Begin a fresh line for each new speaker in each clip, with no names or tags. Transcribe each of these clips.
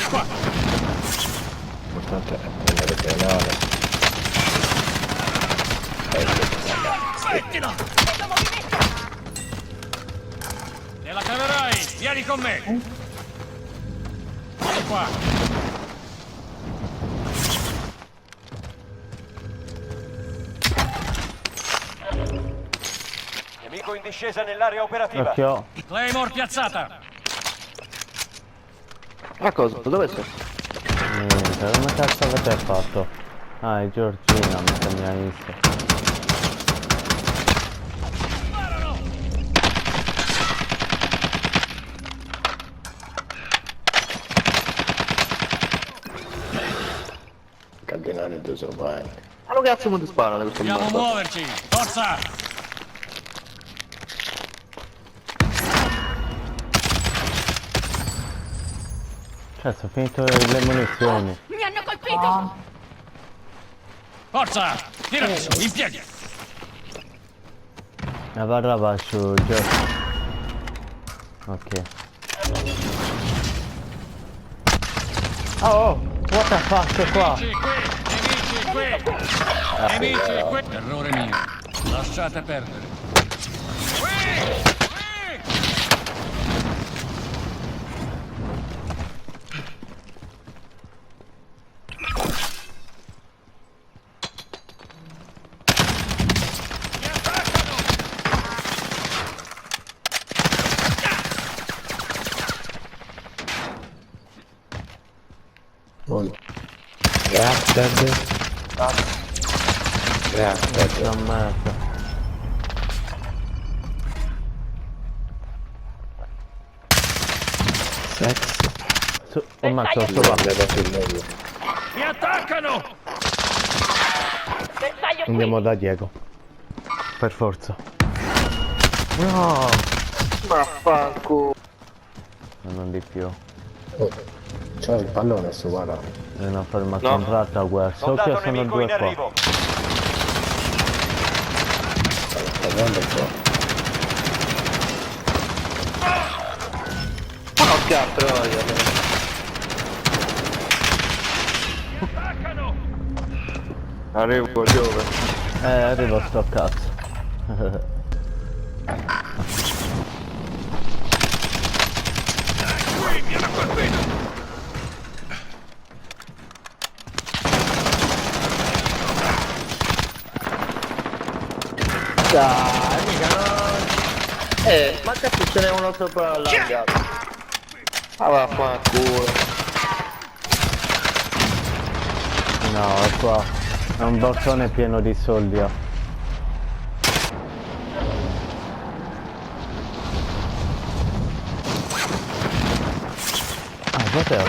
qua!
L'importante è prendere penale.
Smettila! Te la caverai! Vieni con me! Vieni qua!
Nemico in discesa nell'area operativa.
Occhio.
Claymore piazzata!
Ma cosa? Dove sei?
Niente, come cazzo avete fatto? Ah, è Giorgina, mi ha visto.
Sparano!
Cardinale due vai.
Ma che cazzo mi sparano questo
Dobbiamo
bastardo?
muoverci! Forza!
Cazzo, ho finito le munizioni.
Mi hanno colpito!
Forza! Tirati su, in piedi!
La barra va su, giù. Ok. Oh, what the fuck è qua?
Nemici qui! Nemici qui! Errore mio. Lasciate perdere. Qui!
Reacted. Reacted.
La merda.
Sex.
Su, oh mazzo, sto qua.
Guarda sul meglio.
Mi attaccano!
Bersaglio qui!
Andiamo da Diego. Per forza. No!
Vaffanculo.
Non di più.
Oh, c'ho il pallone su, guarda.
È una ferma
No.
comprata, guarda. So che
Soldato
sono
nemico
due
in
qua.
arrivo.
Sta guardando qua.
Porca troia.
Attaccano!
Arrivo dove?
Arrivo sto cazzo.
Qui, mi hanno colpito!
Dai, mica no. Ma cazzo ce n'è uno sopra l'allargato. Ah vaffanculo.
No, è qua. È un borsone pieno di soldi. Ah, cos'è?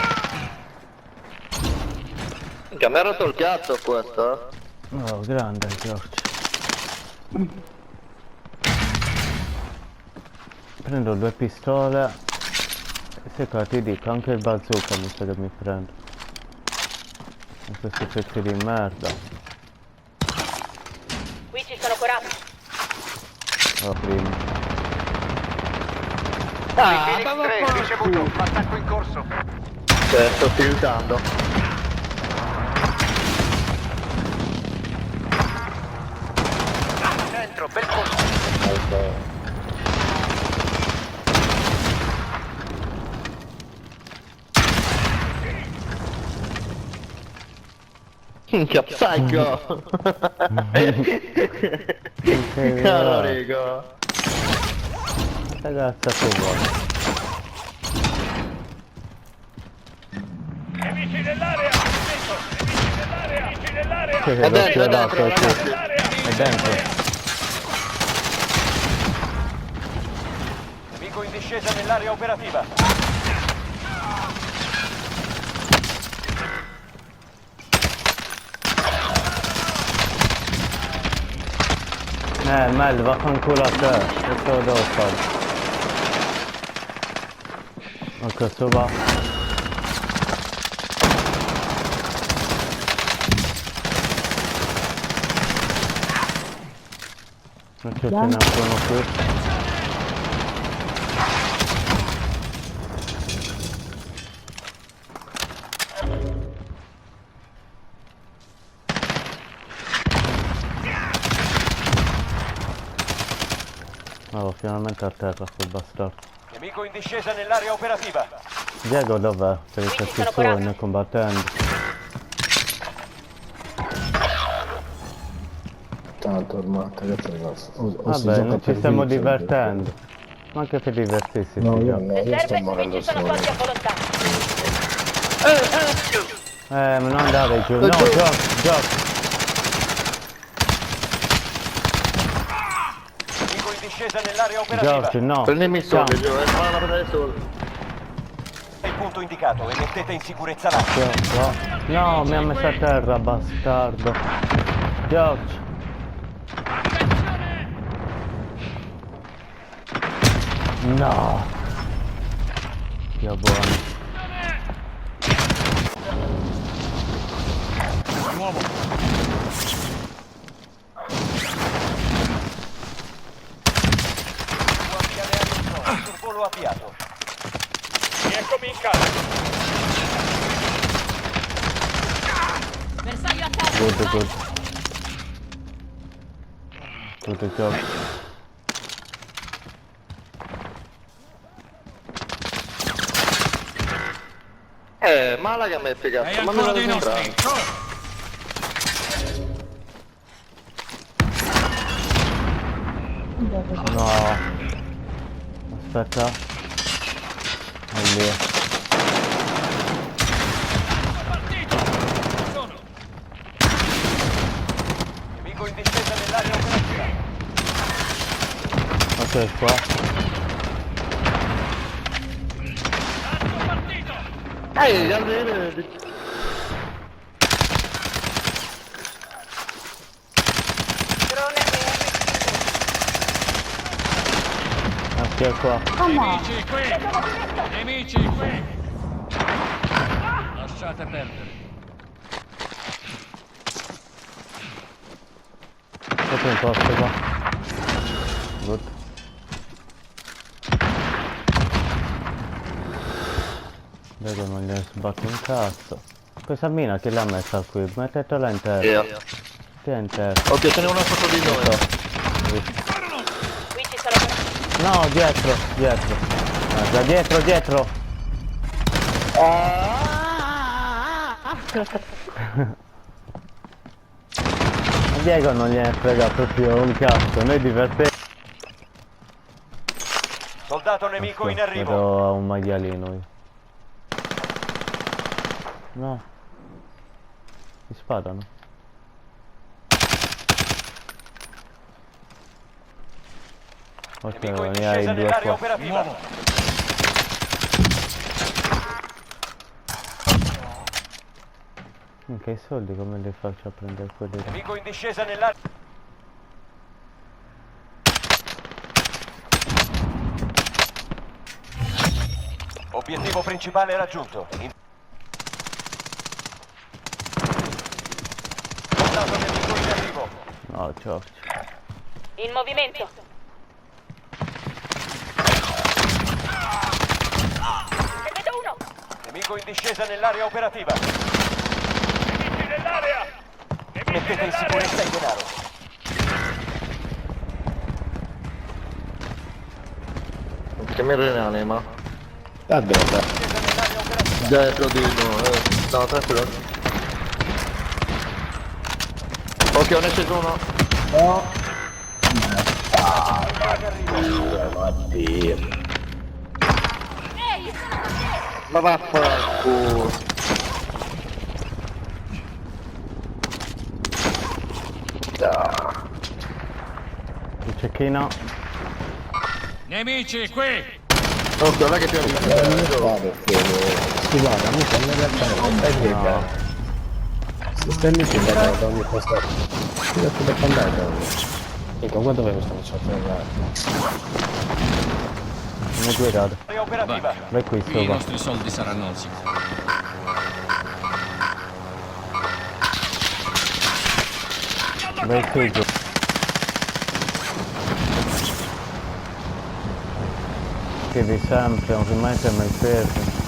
Mica mi ha rotto il cazzo questo,
Oh, grande Giorgio. Prendo due pistole. E se qua ti dico, anche il bazooka mi sa che mi prendo. E questi pezzi di merda.
Qui ci sono corazzi!
Oh, prima.
Ah,
Phoenix 3 ricevuto. Attacco in corso.
sto tiltando.
Dentro, bel colpo.
Minchia psycho. Caro Rico.
Ragazza tu vuoi.
Nemici nell'area! Nemici nell'area! Nemici nell'area!
Che
È dentro, è
l'ho
dentro,
tirato,
ragazzi.
è dentro.
Nemico in discesa nell'area operativa.
Mel, vaffanculo a te. Questo lo devo fare. Ma questo va. Ma che ce ne sono qui? finalmente a terra quel bastardo.
Nemico in discesa nell'area operativa.
Diego dov'è? Per il cazzo suo ne combattendo.
Tanto ormai, ragazzi,
Vabbè, non ci stiamo divertendo. Ma anche per divertirsi.
No,
si
io
gioca.
no, io sto morendo
Ci sono
solo.
quasi a volontà.
Ma non andare giù. No, gioca.
Nemico in discesa nell'area operativa.
George, no.
Prendimi il sole,
Ciao.
Gio, ma la prendere il sole.
Il punto indicato e mettete in sicurezza l'acqua.
No, mi ha messo a terra, bastardo. George. No. Dio buono.
Volo avviato.
Eccomi in casa.
Bersaglio a terra.
Good. Good job.
Malaga mi è piegato,
Hai
ma
ancora
me
dei
lo
nostri.
No. Aspetta. È lì.
Partito. Sono.
Nemico in discesa nell'area operativa.
Ok, qua.
Altro partito.
Drone
Ok, qua.
Nemici qui. Nemici qui. Lasciate perdere.
Proprio in posto qua. Good. Vedo non gli sbatto un cazzo. Questa mina che l'ha messa qui? Mettetela in terra. Che è in terra.
Ok, ce n'è una sotto di noi.
Qui ci sono
No, dietro. Da dietro. Ma Diego non gliene frega proprio un cazzo, noi divertenti.
Soldato nemico in arrivo.
Vedo a un maialino io. No. Si sparano. Ok,
Nemico in
ne hai
discesa
due
nell'area
qua.
operativa.
Che soldi come li faccio a prendere quelli là?
Nemico in discesa nell'area. Obiettivo principale raggiunto. Soldato nemico in arrivo.
No, George.
in movimento. Ne vedo uno.
Nemico in discesa nell'area operativa.
Nemici nell'area. Nemici
Mettete in sicurezza il denaro.
Che mi rianima.
Ah, bene,
Discesa nell'area operativa.
Dietro di noi. No, tranquillo. Ok, ne c'è uno.
Oddio.
Ehi, sono con te.
Ma vaffanculo.
Il cecchino.
Nemici qui.
Ok, non è che più
Scusate, amico, in realtà non stai via. Se stai lì ti dai da ogni posto. Ti ho detto andare. Ecco, guarda dove sto facendo.
Non è guidato.
Area operativa.
Vai qui
Qui i
sopra.
nostri soldi saranno al sicuro.
Vai qui giù. Chiedi sempre, non rimanete mai fermi.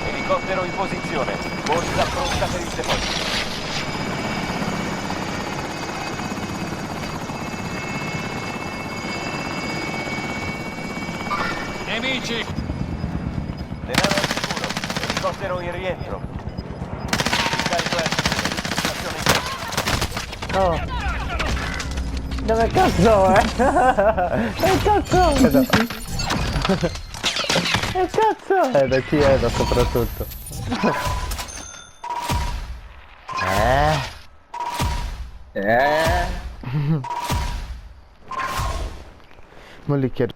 Elicottero in posizione. Borsa pronta per il deposito.
nemici!
Denaro al sicuro. Elicottero in rientro. Carico stazione in corso.
Oh. Dove cazzo è? Che cazzo è? Che cazzo è? Da chi è soprattutto? Ma li chiedo.